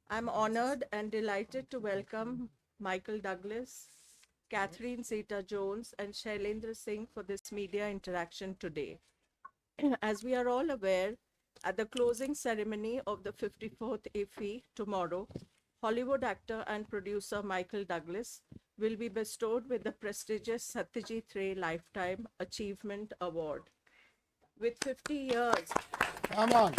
I'm honored and delighted to welcome Michael Douglas, Catherine Zeta-Jones, and Shailendra Singh for this media interaction today. As we are all aware, at the closing ceremony of the 54th IFFI tomorrow, Hollywood actor and producer Michael Douglas will be bestowed with the prestigious Satyajit Ray Lifetime Achievement Award. With 50 years Come on.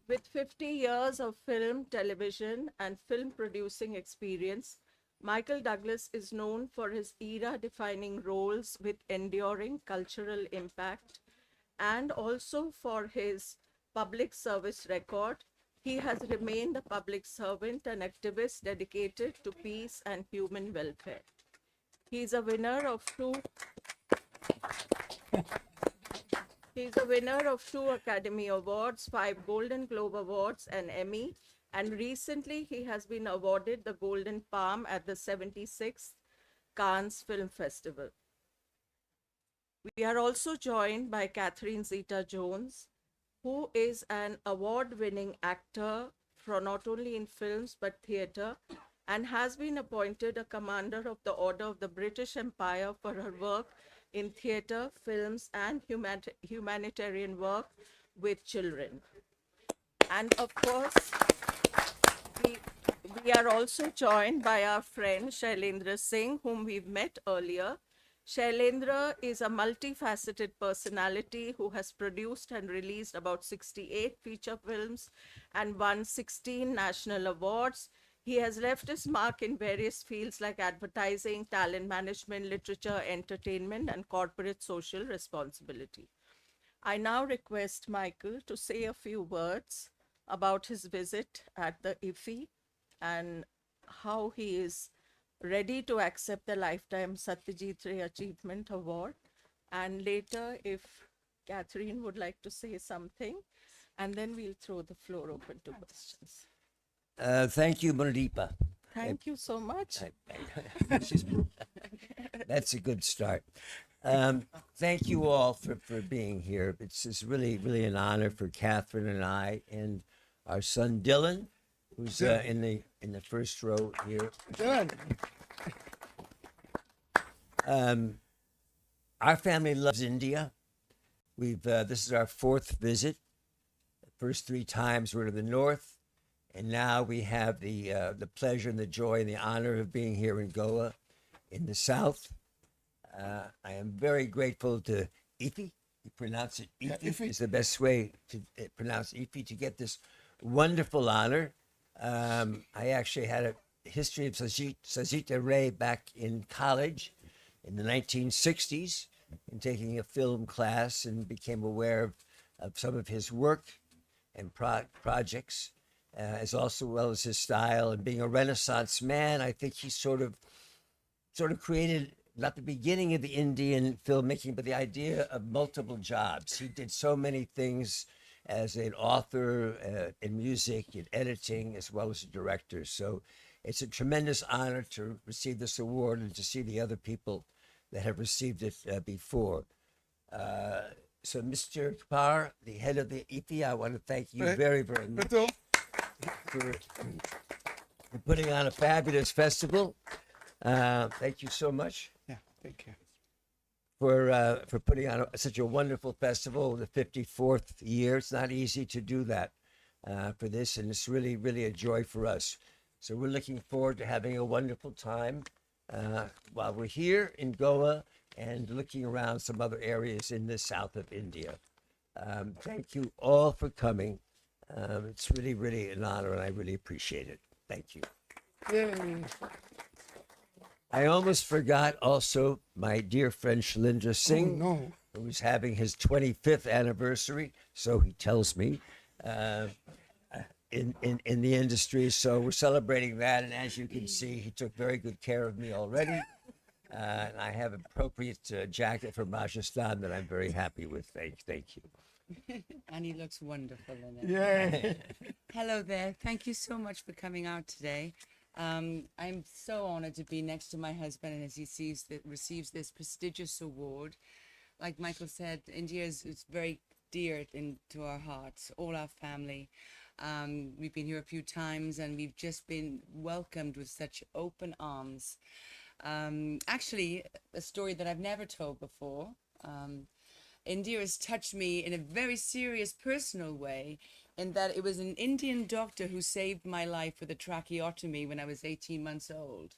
With 50 years of film, television, and film producing experience, Michael Douglas is known for his era defining roles with enduring cultural impact and also for his public service record. He has remained a public servant and activist dedicated to peace and human welfare. He is a winner of two He's a winner of 2 Academy Awards, 5 Golden Globe Awards, and Emmy, and recently he has been awarded the Golden Palm at the 76th Cannes Film Festival. We are also joined by Catherine Zeta-Jones, who is an award-winning actor for not only in films but theatre, and has been appointed a Commander of the Order of the British Empire for her work in theatre, films, and humanitarian work with children. And of course, we, we are also joined by our friend Shailendra Singh, whom we've met earlier. Shailendra is a multifaceted personality who has produced and released about 68 feature films and won 16 national awards. He has left his mark in various fields like advertising, talent management, literature, entertainment, and corporate social responsibility. I now request Michael to say a few words about his visit at the IFFI and how he is ready to accept the Lifetime Satyajit Ray Achievement Award. And later, if Catherine would like to say something, and then we'll throw the floor open to questions. Thank you, Murdeepa. Thank you so much. That's a good start. Thank you all for being here. It's really, really an honor for Catherine and I and our son Dylan, who's in the first row here. Good. Our family loves India. We've this is our 4th visit. The first 3 times we're to the north, and now we have the pleasure and the joy and the honor of being here in Goa, in the south. I am very grateful to IFFI. You pronounce it IFFI. Yeah, IFFI. Is the best way to pronounce IFFI, to get this wonderful honor. I actually had a history of Satyajit Ray back in college in the 1960s, and taking a film class, and became aware of some of his work and projects, as also well as his style. And being a Renaissance man, I think he sort of created not the beginning of the Indian filmmaking, but the idea of multiple jobs. He did so many things as an author, in music, in editing, as well as a director. So it's a tremendous honor to receive this award and to see the other people that have received it before. So Mr. Kapar, the head of the IFFI, I want to thank you very, very much for putting on a fabulous festival. Thank you so much. Yeah, thank you. For putting on such a wonderful festival, the 54th year. It's not easy to do that for this, and it's really, really a joy for us. So we're looking forward to having a wonderful time while we're here in Goa and looking around some other areas in the south of India. Thank you all for coming. It's really, really an honor, and I really appreciate it. Thank you. Yay. I almost forgot also my dear friend Shailendra Singh, no. who's having his 25th anniversary, so he tells me, in the industry. So we're celebrating that, and as you can see, he took very good care of me already. And I have an appropriate jacket from Rajasthan that I'm very happy with. Thank you. And he looks wonderful in it. Yay. Hello there. Thank you so much for coming out today. I'm so honored to be next to my husband, and as he receives this prestigious award. Like Michael said, India is very dear to our hearts, all our family. We've been here a few times and we've just been welcomed with such open arms. Actually, a story that I've never told before. India has touched me in a very serious personal way, in that it was an Indian doctor who saved my life with a tracheotomy when I was 18 months old.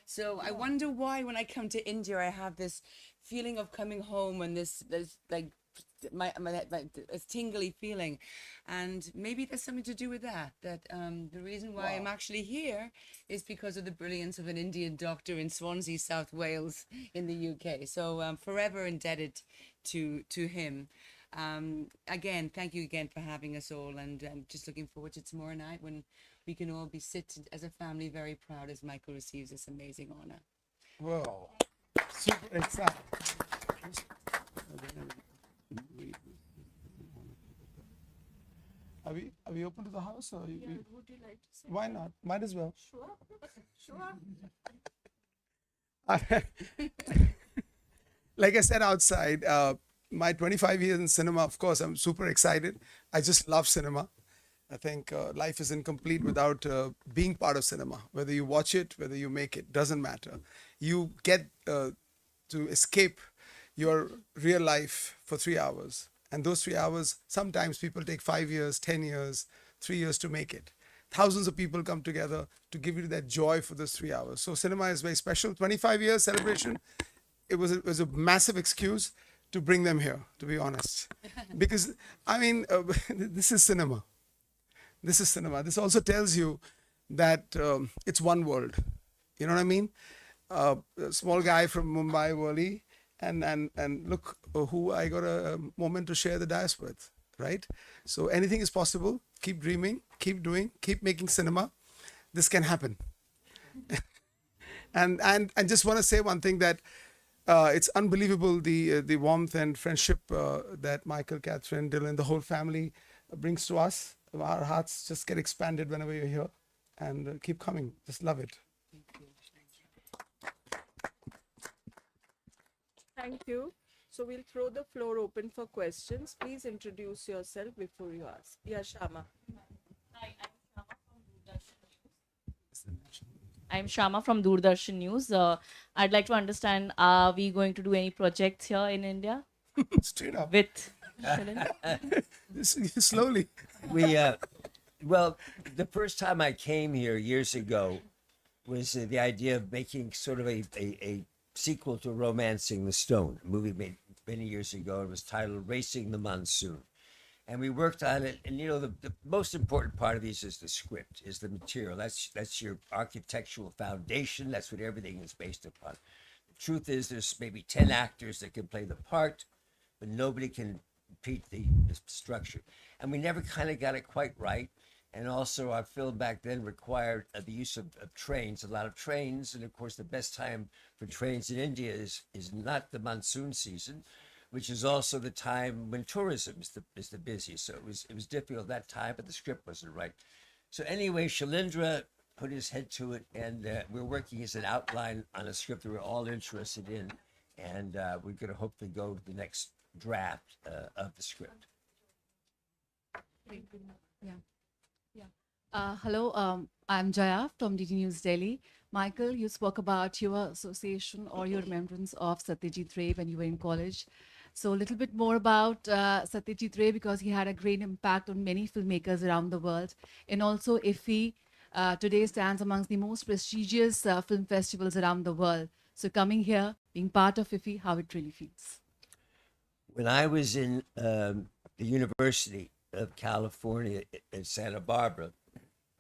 So I wonder why when I come to India, I have this feeling of coming home and this like my this tingly feeling. And maybe there's something to do with that, the reason why I'm actually here is because of the brilliance of an Indian doctor in Swansea, South Wales in the UK. So I'm forever indebted to him. Again, thank you again for having us all, and I'm just looking forward to tomorrow night when we can all be sit as a family very proud as Michael receives this amazing honor. Whoa. Super excited. Are we open to the house? Or Would you like to say? why not? Might as well. Sure. Sure. Like I said outside, my 25 years in cinema, of course, I'm super excited. I just love cinema. I think life is incomplete without being part of cinema. Whether you watch it, whether you make it, doesn't matter. You get to escape your real life for 3 hours. And those 3 hours, sometimes people take 5 years, 10 years, 3 years to make it. Thousands of people come together to give you that joy for those 3 hours. So cinema is very special. 25 years celebration. It was a massive excuse to bring them here, to be honest. Because, I mean, this is cinema. This is cinema. This also tells you that it's one world. You know what I mean? A small guy from Mumbai, Worli, and look who I got a moment to share the dais with, right? So anything is possible. Keep dreaming, keep doing, keep making cinema. This can happen. and just want to say one thing, that it's unbelievable the warmth and friendship that Michael, Catherine, Dylan, the whole family brings to us. Our hearts just get expanded whenever you're here, and keep coming. Just love it. Thank you. So we'll throw the floor open for questions. Please introduce yourself before you ask. Yeah, Shama. I'm Shama from Doordarshan News. I'd like to understand, are we going to do any projects here in India Straight up. with Shailen? Slowly. We, well, the first time I came here years ago was the idea of making sort of a sequel to Romancing the Stone, a movie made many years ago. It was titled Racing the Monsoon. And we worked on it. And, you know, the most important part of these is the script, is the material. That's your architectural foundation. That's what everything is based upon. The truth is there's maybe 10 actors that can play the part, but nobody can repeat the structure. And we never kind of got it quite right. And also our film back then required the use of trains, a lot of trains. And of course, the best time for trains in India is not the monsoon season, which is also the time when tourism is the busiest. So it was difficult that time, but the script wasn't right. So anyway, Shailendra put his head to it, and we're working as an outline on a script that we're all interested in. And we're going to hopefully go to the next draft of the script. Hello, I'm Jaya from DT News Delhi. Michael, you spoke about your association or your remembrance of Satyajit Ray when you were in college. So a little bit more about Satyajit Ray, because he had a great impact on many filmmakers around the world. And also IFFI today stands amongst the most prestigious film festivals around the world. So coming here, being part of IFFI, how it really feels. When I was in the University of California in Santa Barbara,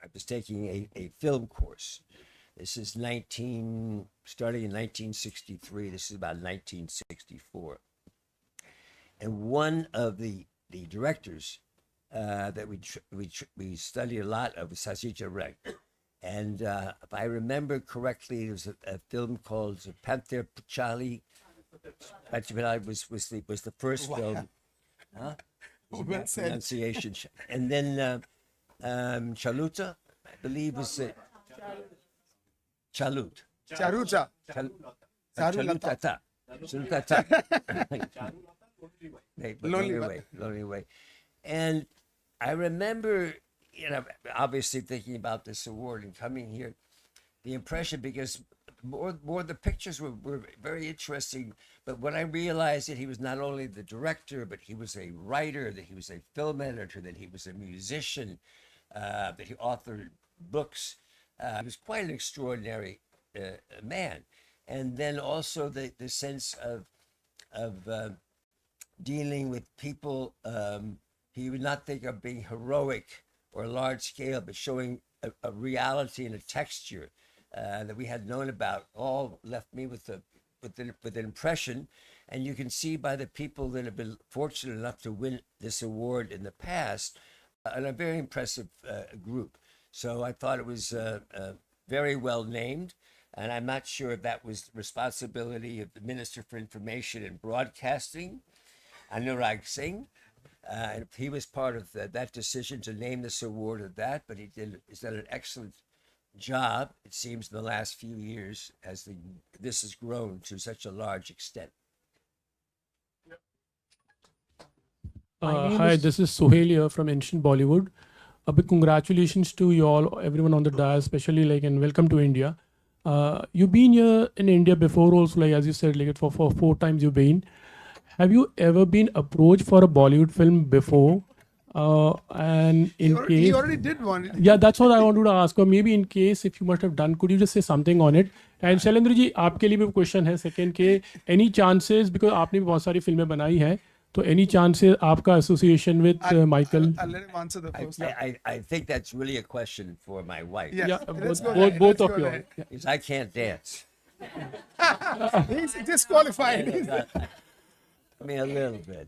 I was taking a film course. This is starting in 1963. This is about 1964. And one of the directors that we studied a lot of was Satyajit. And if I remember correctly, there was a film called Panther Pachali. Was the first film. Huh? Well said. Pronunciation. And then Chaluta, I believe, was it. Chalut. Charuta. Chalutata. Lonely Way. And I remember, obviously thinking about this award and coming here, the impression, because more the pictures were very interesting, but when I realized that he was not only the director, but he was a writer, that he was a film editor, that he was a musician, that he authored books, he was quite an extraordinary man. And then also the sense of dealing with people, he would not think of being heroic or large scale, but showing a reality and a texture that we had known about, all left me with an impression. And you can see by the people that have been fortunate enough to win this award in the past, and a very impressive group. So I thought it was very well named. And I'm not sure if that was the responsibility of the Minister for Information and Broadcasting, Anurag Singh. If he was part of that decision to name this award of that, but he's done an excellent job, it seems, in the last few years as this has grown to such a large extent. Hi, this is Sohail here from Ancient Bollywood. A big congratulations to you all, everyone on the dais, especially and welcome to India. You've been here in India before also, as you said, for 4 times you've been. Have you ever been approached for a Bollywood film before? And in case he already did one. Yeah, that's what I wanted to ask. Or maybe in case if you must have done, could you just say something on it? And Shailendra ji, आपके लिए भी question है second के any chances, because आपने भी बहुत सारी फिल्में बनाई हैं, तो any chances आपका association with Michael? I'll let him answer the first. I think that's really a question for my wife. Yes, Yeah, let's go ahead. both Let's of go you. ahead. Because I can't dance. He's disqualified. I mean, a little bit.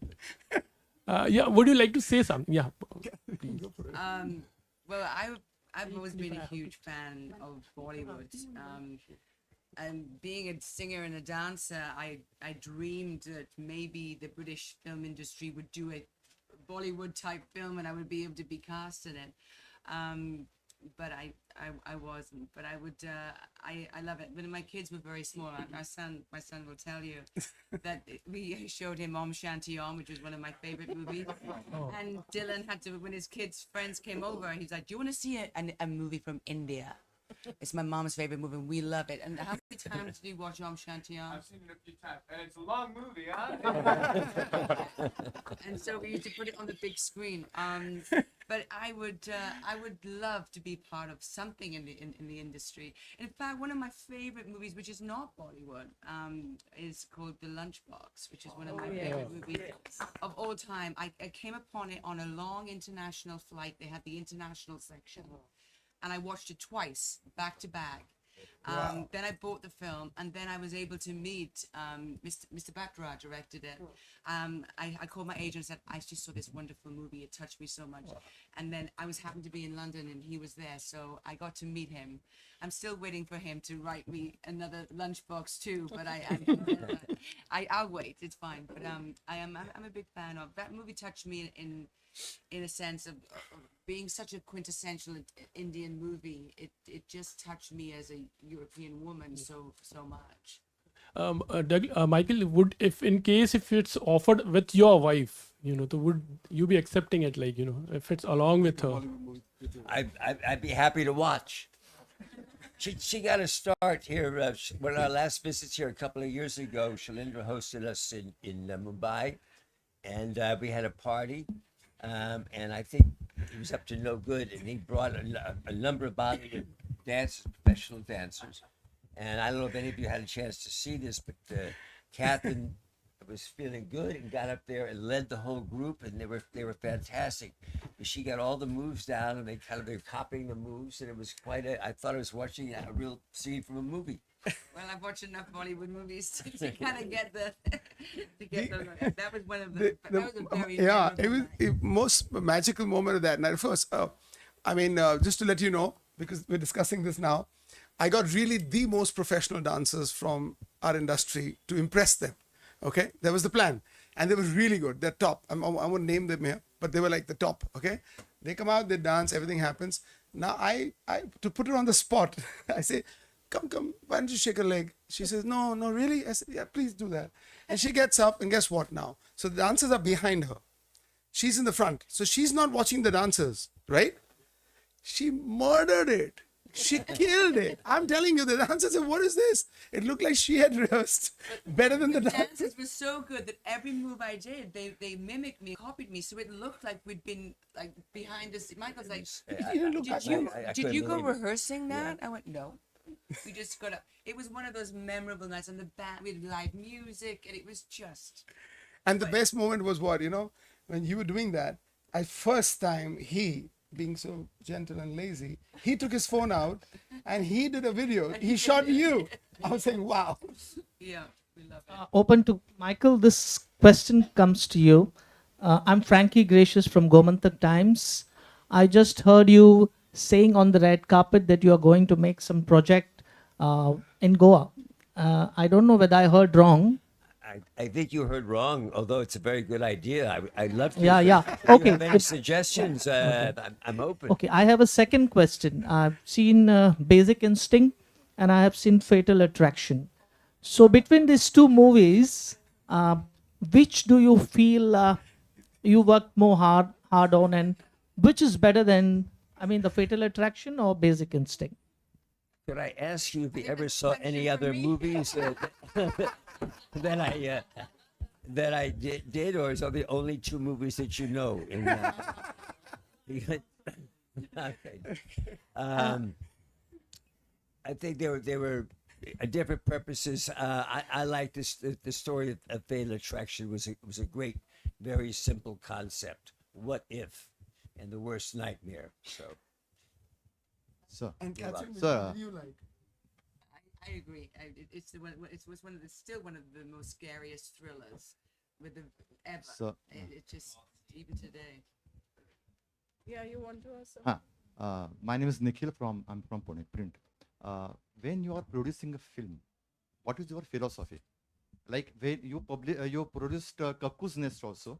Yeah, would you like to say something? Yeah. Well, I've always been a huge fan of Bollywood. And being a singer and a dancer, I dreamed that maybe the British film industry would do a Bollywood type film and I would be able to be cast in it. But I wasn't. But I would. I love it. When my kids were very small, my son will tell you that we showed him Om Shanti Om, which was one of my favorite movies. And Dylan had to, when his kids' friends came over, he's like, "Do you want to see a movie from India? It's my mom's favorite movie, and we love it." And how many times did you watch Om Shanti Om? I've seen it a few times, and it's a long movie, huh? And so we used to put it on the big screen. But I would love to be part of something in the industry. In fact, one of my favorite movies, which is not Bollywood, is called The Lunchbox, which is one of my favorite movies of all time. I came upon it on a long international flight. They had the international section, and I watched it twice, back to back. Then I bought the film, and then I was able to meet Mr. Batra directed it. I called my agent and said, "I just saw this wonderful movie. It touched me so much." And then I happened to be in London, and he was there, so I got to meet him. I'm still waiting for him to write me another lunchbox too, but I'll wait. It's fine. But I'm a big fan of that movie. Touched me in a sense of being such a quintessential Indian movie. It just touched me as a European woman so much. Michael, would if it's offered with your wife, so would you be accepting it? If it's along with her. I'd be happy to watch. She got a start here. When our last visits here a couple of years ago, Shailendra hosted us in Mumbai, and we had a party. And I think he was up to no good, and he brought a number of Bollywood dancers, professional dancers. And I don't know if any of you had a chance to see this, but Catherine was feeling good and got up there and led the whole group, and they were fantastic. She got all the moves down, and they were copying the moves, and it was I thought I was watching a real scene from a movie. Well, I've watched enough Bollywood movies to kind of get that was one of that was a very It was the most magical moment of that night. First, just to let you know, because we're discussing this now, I got really the most professional dancers from our industry to impress them. Okay, that was the plan, and they were really good. They're top. I won't name them here, but they were like the top. Okay, they come out, they dance, everything happens. Now I to put her on the spot, I say, come, why don't you shake a leg? She says, no, really? I said, yeah, please do that. And she gets up, and guess what now? So the dancers are behind her. She's in the front. So she's not watching the dancers, right? She murdered it. She killed it. I'm telling you, the dancers said, what is this? It looked like she had rehearsed better than the dancers. Dances were so good that every move I did, they mimicked me, copied me, so it looked like we'd been like behind the scene. Michael's like, did you go rehearsing that? I went, no. We just got up. It was one of those memorable nights, and the band with live music, and it was just. And the best moment was what, when you were doing that, first time he, being so gentle and lazy, he took his phone out and he did a video. He shot you. I was saying, wow. Yeah, we love it. Open to Michael, this question comes to you. I'm Frankie Gracious from Gomantak Times. I just heard you saying on the red carpet that you are going to make some project in Goa. I don't know whether I heard wrong. I think you heard wrong, although it's a very good idea. I'd love to. Yeah. If you Okay. have any suggestions? I'm open. Okay, I have a second question. I've seen Basic Instinct and I have seen Fatal Attraction. So between these two movies, which do you feel you worked more hard on, and which is better than, the Fatal Attraction or Basic Instinct? Could I ask you if you ever saw any other movies that I did, or is are the only two movies that you know? Okay. I think they were different purposes. I like this. The story of Fatal Attraction was a great, very simple concept. What if, and the worst nightmare. So. And Catherine, Sir, what do you like? I agree. It's still one of the most scariest thrillers ever. So, It just even today. Yeah, you want to ask something? my name is Nikhil I'm from Pune, Print. When you are producing a film, what is your philosophy? Like when you you produced Cuckoo's Nest also,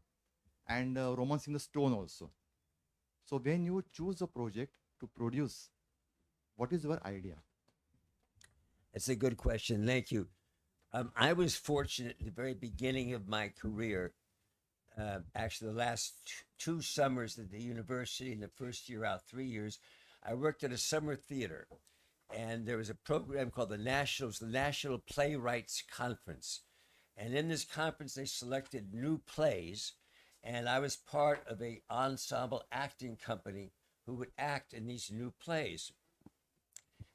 and Romancing the Stone also. So when you choose a project to produce, what is your idea? That's a good question. Thank you. I was fortunate at the very beginning of my career. Actually, the last two summers at the university, and the first year out, 3 years, I worked at a summer theater, and there was a program called the National Playwrights Conference. And in this conference, they selected new plays, and I was part of a ensemble acting company who would act in these new plays.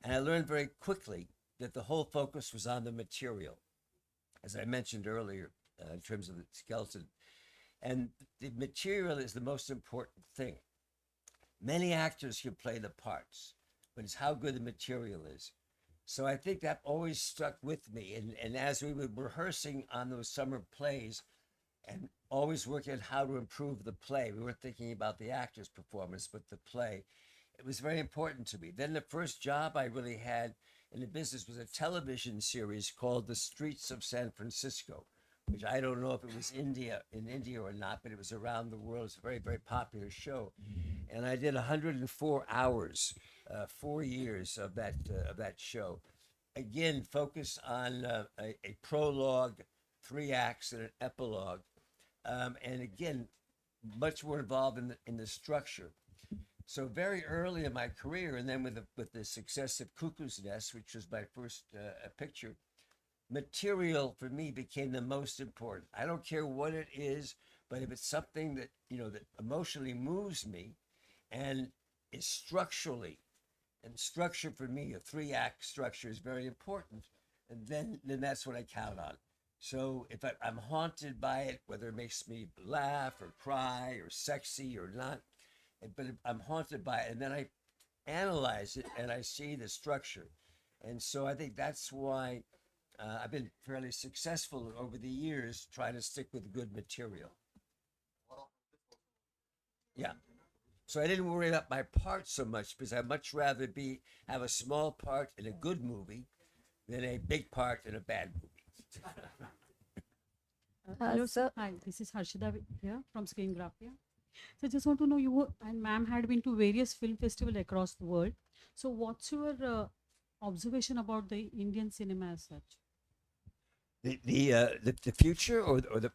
And I learned very quickly that the whole focus was on the material, as I mentioned earlier, in terms of the skeleton. And the material is the most important thing. Many actors can play the parts, but it's how good the material is. So I think that always stuck with me. And as we were rehearsing on those summer plays and always working on how to improve the play, we weren't thinking about the actor's performance, but the play. It was very important to me. Then the first job I really had in the business was a television series called The Streets of San Francisco, which I don't know if it was in India or not, but it was around the world. It's a very, very popular show. And I did 104 hours, 4 years of that show. Again, focused on a prologue, 3 acts, and an epilogue. And again, much more involved in the structure. So very early in my career, and then with the success of Cuckoo's Nest, which was my first picture, material for me became the most important. I don't care what it is, but if it's something that that emotionally moves me, and is structurally, and structure for me, a 3-act structure is very important, and then that's what I count on. So if I'm haunted by it, whether it makes me laugh or cry or sexy or not, but if I'm haunted by it, and then I analyze it and I see the structure. And so I think that's why I've been fairly successful over the years trying to stick with good material. Yeah. So I didn't worry about my part so much, because I'd much rather have a small part in a good movie than a big part in a bad movie. Hello, sir. Hi, this is Harshida here from Screen Graphia. So I just want to know, you and ma'am had been to various film festivals across the world. So what's your observation about the Indian cinema as such? The future or the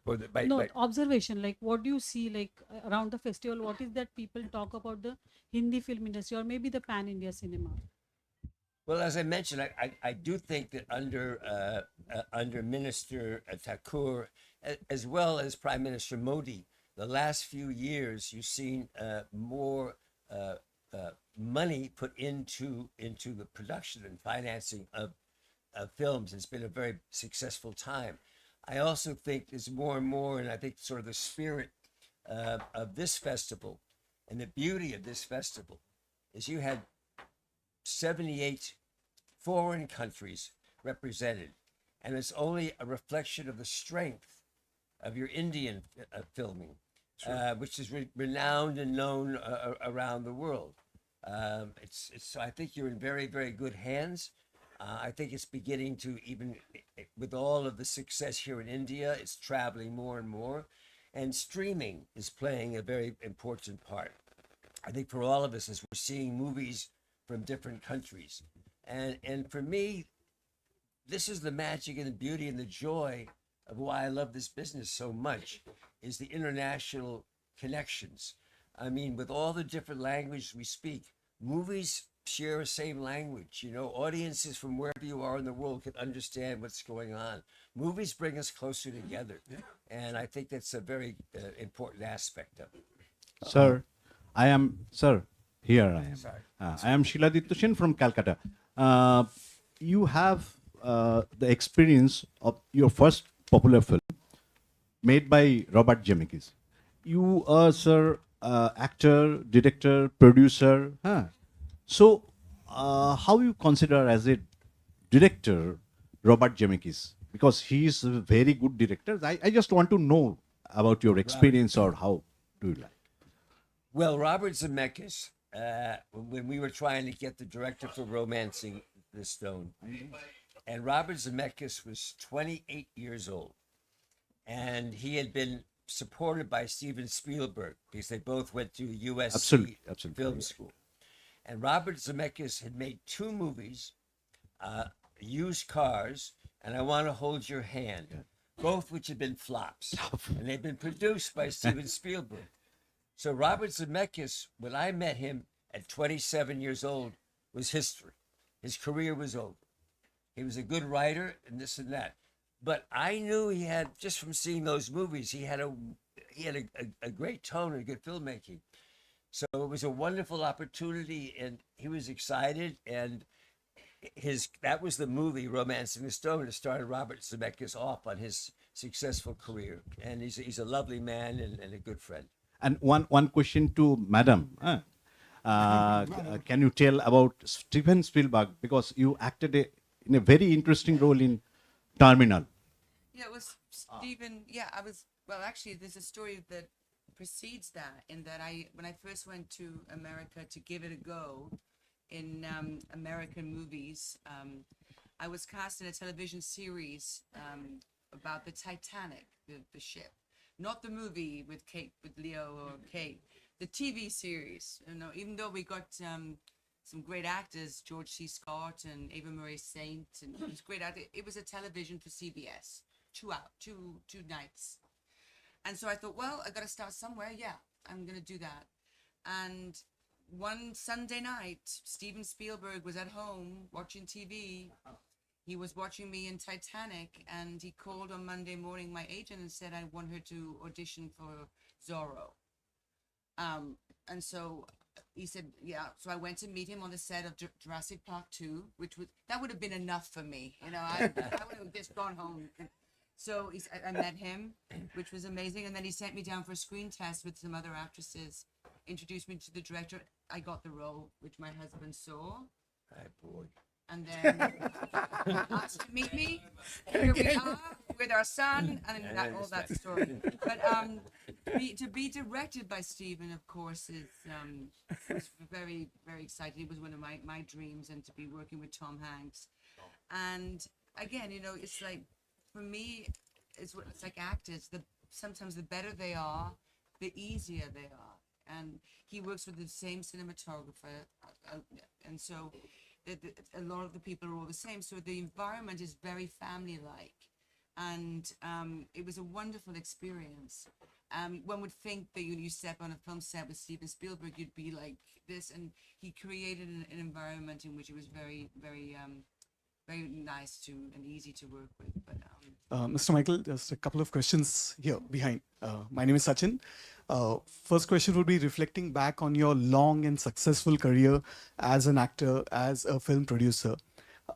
No, observation. Like, what do you see like around the festival? What is that people talk about the Hindi film industry or maybe the pan India cinema? Well, as I mentioned, I do think that under Minister Thakur, as well as Prime Minister Modi, the last few years you've seen more money put into the production and financing of films. It's been a very successful time. I also think there's more and more, and I think sort of the spirit of this festival and the beauty of this festival is you had 78 foreign countries represented, and it's only a reflection of the strength of your Indian filming, which is renowned and known around the world. So I think you're in very, very good hands. I think it's beginning to, even with all of the success here in India, it's traveling more and more, and streaming is playing a very important part. I think for all of us, as we're seeing movies from different countries, and for me, this is the magic and the beauty and the joy of why I love this business so much, is the international connections. I mean, with all the different languages we speak, movies share the same language. You know, audiences from wherever you are in the world can understand what's going on. Movies bring us closer together, and I think that's a very important aspect of it. Sir, here I am. Sorry. I am Shiladitya Sen from Calcutta. You have the experience of your first popular film made by Robert Zemeckis. You are, sir, actor, director, producer. So, how you consider as a director Robert Zemeckis? Because he is a very good director. I just want to know about your experience or how do you like? Well, Robert Zemeckis, when we were trying to get the director for Romancing the Stone, and Robert Zemeckis was 28 years old, and he had been supported by Steven Spielberg because they both went to USC Absolutely, Film School. And Robert Zemeckis had made 2 movies, Used Cars and I Want to Hold Your Hand, both which had been flops, and they'd been produced by Steven Spielberg. So Robert Zemeckis, when I met him at 27 years old, was history. His career was over. He was a good writer and this and that. But I knew he had, just from seeing those movies, he had a great tone and good filmmaking. So it was a wonderful opportunity, and he was excited. And that was the movie, Romancing the Stone, that started Robert Zemeckis off on his successful career. And he's a lovely man and a good friend. And one question to Madam. Can you tell about Steven Spielberg? Because you acted in a very interesting role in Terminal. Yeah, it was Stephen. Yeah, well, actually, there's a story that precedes that, in that when I first went to America to give it a go in American movies, I was cast in a television series about the Titanic, the ship, not the movie with Leo or Kate, the TV series. You know, even though we got some great actors, George C. Scott and Ava Marie Saint, and it was great actor. It was a television for CBS, two nights. And so I thought, well, I got to start somewhere. Yeah, I'm going to do that. And one Sunday night, Steven Spielberg was at home watching TV. He was watching me in Titanic, and he called on Monday morning my agent and said I want her to audition for Zorro. And so he said, yeah. So I went to meet him on the set of Jurassic Park 2, that would have been enough for me. You know, I would have just gone home. So I met him, which was amazing. And then he sent me down for a screen test with some other actresses, introduced me to the director. I got the role, which my husband saw. Hi, boy. And then asked to meet me. Here we are with our son, and all that story. But to be directed by Steven, of course, was very, very exciting. It was one of my dreams, and to be working with Tom Hanks. And again, you know, it's like, for me, it's like actors. Sometimes the better they are, the easier they are. And he works with the same cinematographer, and so a lot of the people are all the same. So the environment is very family-like. and it was a wonderful experience. One would think that you step on a film set with Steven Spielberg, you'd be like this, and he created an environment in which it was very, very, very nice to and easy to work with. But Mr. Michael, just a couple of questions here behind. My name is Sachin. First question would be reflecting back on your long and successful career as an actor, as a film producer.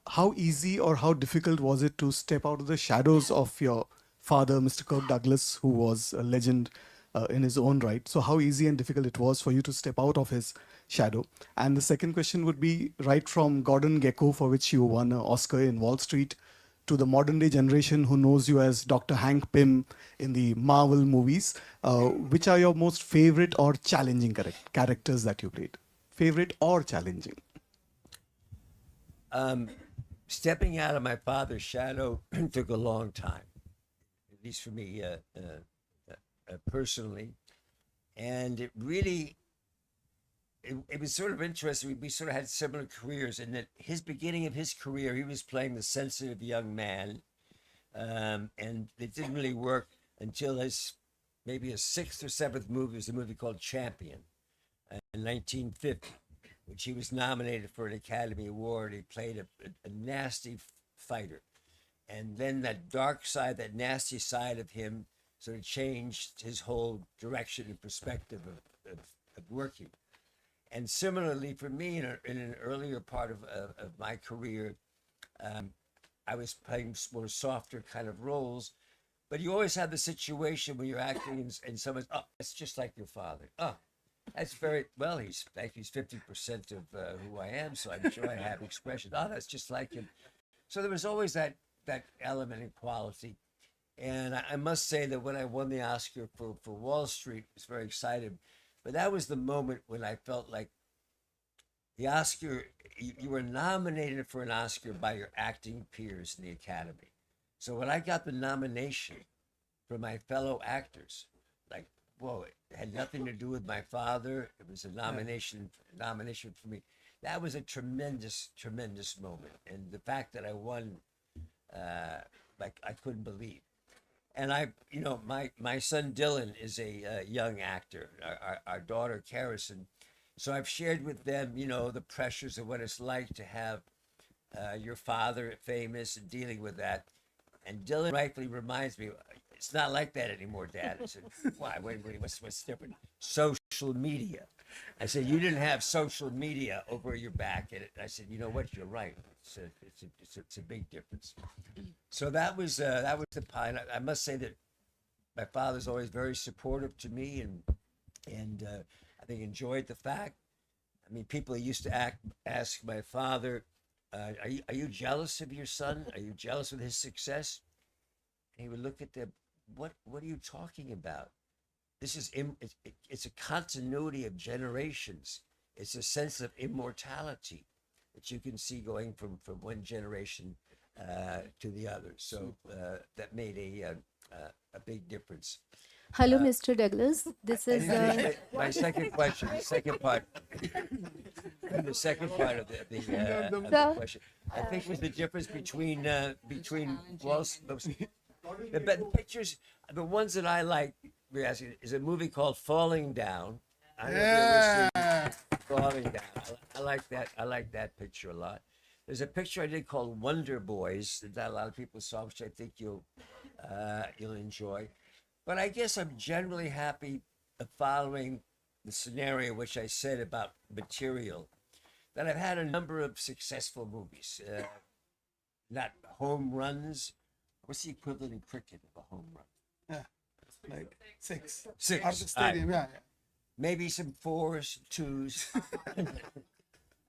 How easy or how difficult was it to step out of the shadows of your father, Mr. Kirk Douglas, who was a legend in his own right? So how easy and difficult it was for you to step out of his shadow? And the second question would be, right from Gordon Gekko, for which you won an Oscar in Wall Street, to the modern day generation who knows you as Dr. Hank Pym in the Marvel movies, which are your most favorite or challenging characters that you played? Favorite or challenging? Stepping out of my father's shadow took a long time, at least for me personally. And it really, it was sort of interesting. We sort of had similar careers in that his beginning of his career, he was playing the sensitive young man. And it didn't really work until maybe his sixth or seventh movie was a movie called Champion in 1950, which he was nominated for an Academy Award. He played a nasty fighter. And then that dark side, that nasty side of him sort of changed his whole direction and perspective of working. And similarly for me, in an earlier part of my career, I was playing more softer kind of roles, but you always have the situation where you're acting and someone's, oh, that's just like your father. Oh, that's very, well, he's 50% of who I am, so I'm sure I have expression. Oh, that's just like him. So there was always that element and quality. And I must say that when I won the Oscar for Wall Street, I was very excited. But that was the moment when I felt like the Oscar, you were nominated for an Oscar by your acting peers in the Academy. So when I got the nomination from my fellow actors, like, whoa, it had nothing to do with my father. It was a nomination for me. That was a tremendous, tremendous moment. And the fact that I won, like I couldn't believe. And my son Dylan is a young actor, our daughter Carison. So I've shared with them, the pressures of what it's like to have your father famous and dealing with that. And Dylan rightfully reminds me, it's not like that anymore, Dad. I said, why? Wait, what's different? Social media. I said, you didn't have social media over your back. And I said, you know what? You're right. It's a big difference. So that was the pie. I must say that my father's always very supportive to me, and I think enjoyed the fact. I mean, people used to ask my father, "Are you jealous of your son? Are you jealous of his success?" And he would look at them. What are you talking about? This is it's a continuity of generations. It's a sense of immortality that you can see going from one generation to the other. So that made a big difference. Hello, Mr. Douglas. This is my second question. The second part. The second part of the question. I think was the difference between the pictures. The ones that I like is a movie called Falling Down. I don't know if you've ever seen Falling Down. I like that. I like that picture a lot. There's a picture I did called Wonder Boys that a lot of people saw, which I think you'll enjoy. But I guess I'm generally happy following the scenario which I said about material, that I've had a number of successful movies, not home runs. What's the equivalent in cricket of a home run? Yeah, like six. Out of the stadium, yeah. Maybe some 4s, 2s,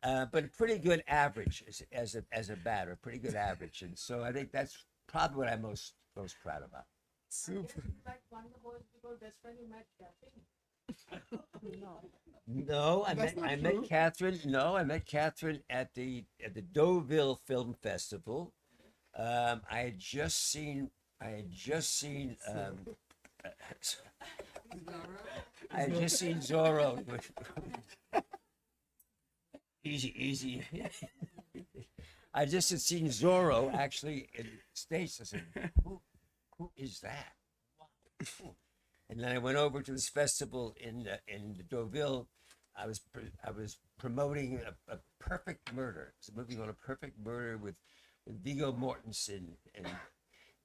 but a pretty good average as a batter, pretty good average, and so I think that's probably what I'm most proud about. Super. No, I met Catherine. No, I met Catherine at the Deauville Film Festival. I had just seen Zorro. Easy. I just had seen Zorro actually in the States. I said, who is that? Wow. And then I went over to this festival in Deauville. I was promoting a perfect murder. It's a movie called A Perfect Murder with Viggo Mortensen,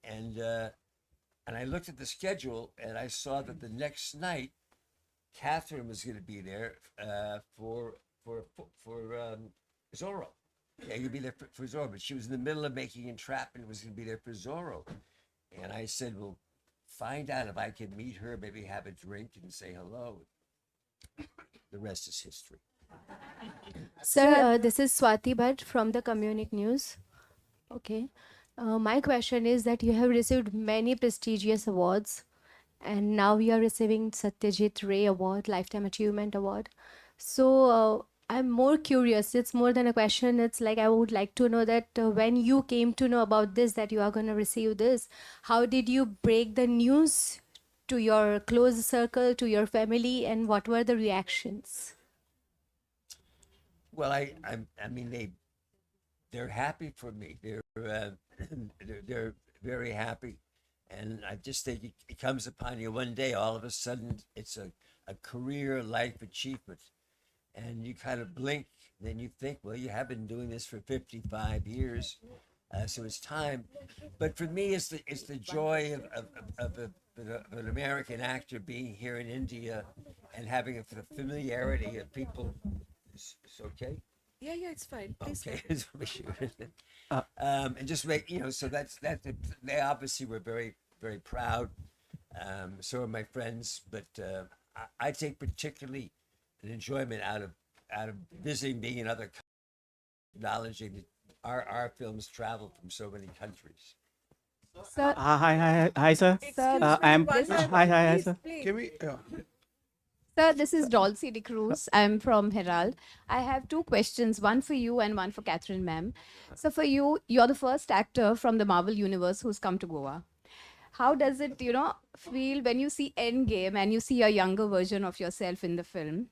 and I looked at the schedule and I saw that the next night Catherine was going to be there for Zorro. Yeah, you'd be there for Zorro, but she was in the middle of making Entrapment and was going to be there for Zorro. And I said, well, find out if I can meet her, maybe have a drink and say hello. The rest is history. Sir, this is Swati Bhatt from the Communic News. Okay. My question is that you have received many prestigious awards, and now you are receiving Satyajit Ray Award, Lifetime Achievement Award. So I'm more curious. It's more than a question. It's like I would like to know that when you came to know about this, that you are going to receive this, how did you break the news to your close circle, to your family, and what were the reactions? Well, I mean, they're happy for me. They're very happy, and I just think it comes upon you one day. All of a sudden, it's a career life achievement, and you kind of blink. Then you think, well, you have been doing this for 55 years, so it's time. But for me, it's the joy of an American actor being here in India and having the familiarity of people. It's okay. Yeah, it's fine. Please. Okay, and just make so that's that. They obviously were very very proud. So are my friends, but I take particularly an enjoyment out of visiting, being in other countries, acknowledging that our films travel from so many countries. Sir, Hi, sir. Sir, I'm this- hi, sir. Can we? Sir, this is Dolce de Cruz. I'm from Herald. I have two questions, one for you and one for Catherine ma'am. So for you, you're the first actor from the Marvel universe who's come to Goa. How does it, feel when you see Endgame and you see a younger version of yourself in the film?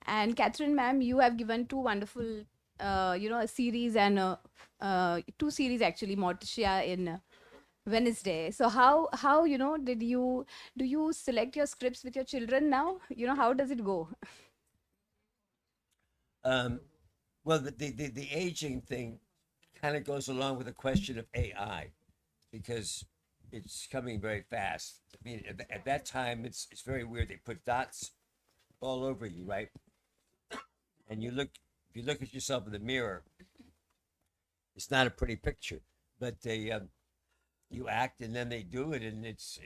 And Catherine ma'am, you have given two wonderful, a series and two series actually, Morticia in Wednesday. So how do you select your scripts with your children now? How does it go? Well, the aging thing kind of goes along with the question of AI, because it's coming very fast. I mean, at that time, it's very weird. They put dots all over you, right? And if you look at yourself in the mirror, it's not a pretty picture. But you act and then they do it, and it's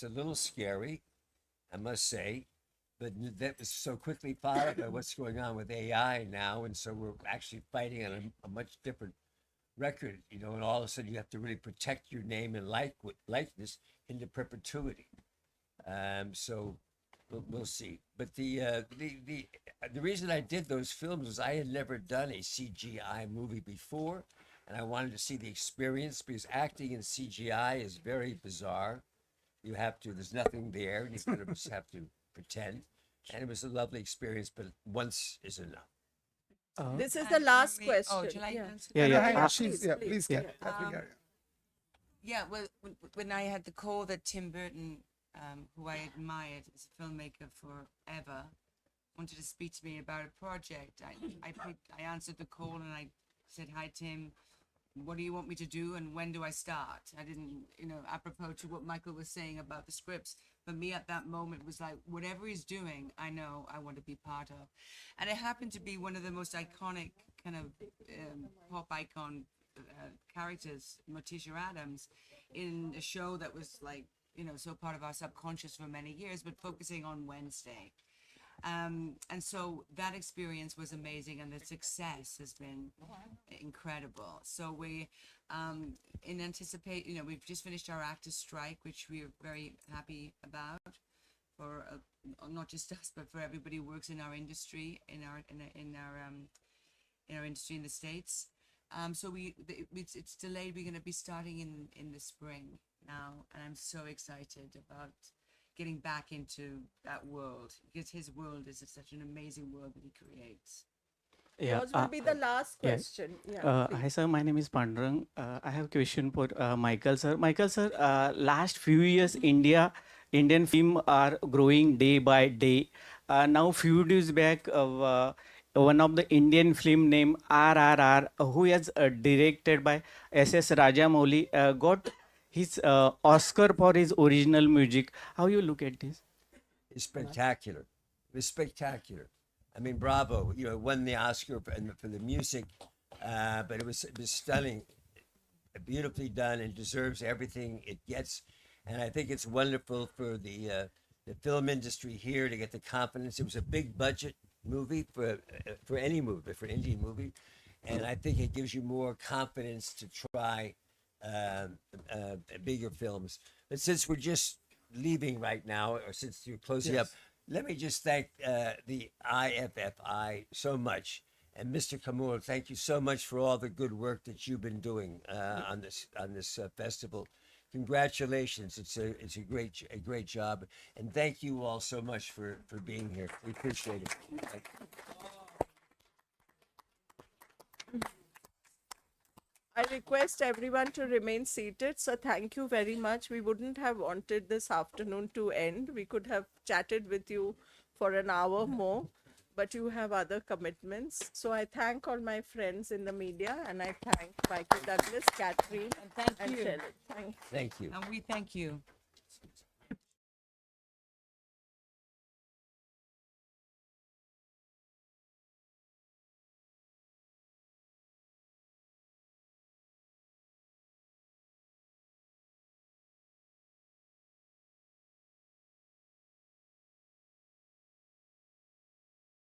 a little scary, I must say. But that was so quickly followed by what's going on with AI now, and so we're actually fighting on a much different record, and all of a sudden you have to really protect your name and likeness into perpetuity. So we'll see. But the reason I did those films was I had never done a CGI movie before, and I wanted to see the experience, because acting in CGI is very bizarre. There's nothing there, and you kind of just have to pretend. And it was a lovely experience, but once is enough. This is the last Oh, question. shall I answer? Please, yeah. Yeah, well, when I had the call that Tim Burton, who I admired as a filmmaker forever, wanted to speak to me about a project, I answered the call and I said, "Hi, Tim. What do you want me to do, and when do I start?" I didn't, apropos to what Michael was saying about the scripts, for me at that moment was like, whatever he's doing, I know I want to be part of. And it happened to be one of the most iconic kind of pop icon characters, Morticia Adams, in a show that was like, so part of our subconscious for many years, but focusing on Wednesday. And so that experience was amazing, and the success has been incredible. So we, in anticipate, we've just finished our actors' strike, which we are very happy about, for not just us, but for everybody who works in our industry, in our industry in the States. So it's delayed. We're going to be starting in the spring now, and I'm so excited about getting back into that world, because his world is such an amazing world that he creates. Yeah. Yours will be the last yeah. question. Yeah. Hi, sir. My name is Pandurang. I have a question for Michael, sir. Michael, sir, last few years, Indian film are growing day by day. Now, few days back, one of the Indian film named RRR, who is directed by S.S. Rajamouli, got his Oscar for his original music. How you look at this? It's spectacular. It was spectacular. I mean, bravo! You know, won the Oscar for the music, but it was stunning, beautifully done, and deserves everything it gets. And I think it's wonderful for the film industry here to get the confidence. It was a big budget movie for any movie, for an Indian movie, and I think it gives you more confidence to try bigger films. But since we're just leaving right now, or since you're closing up, let me just thank the IFFI so much. And Mr. Kamoor, thank you so much for all the good work that you've been doing on this festival. Congratulations! It's a great job, and thank you all so much for being here. We appreciate it. Thank you. I request everyone to remain seated. So thank you very much. We wouldn't have wanted this afternoon to end. We could have chatted with you for an hour more, but you have other commitments. So I thank all my friends in the media, and I thank Michael Douglas, Catherine, And thank and you. Shelley. Thank you. Thank you. And we thank you.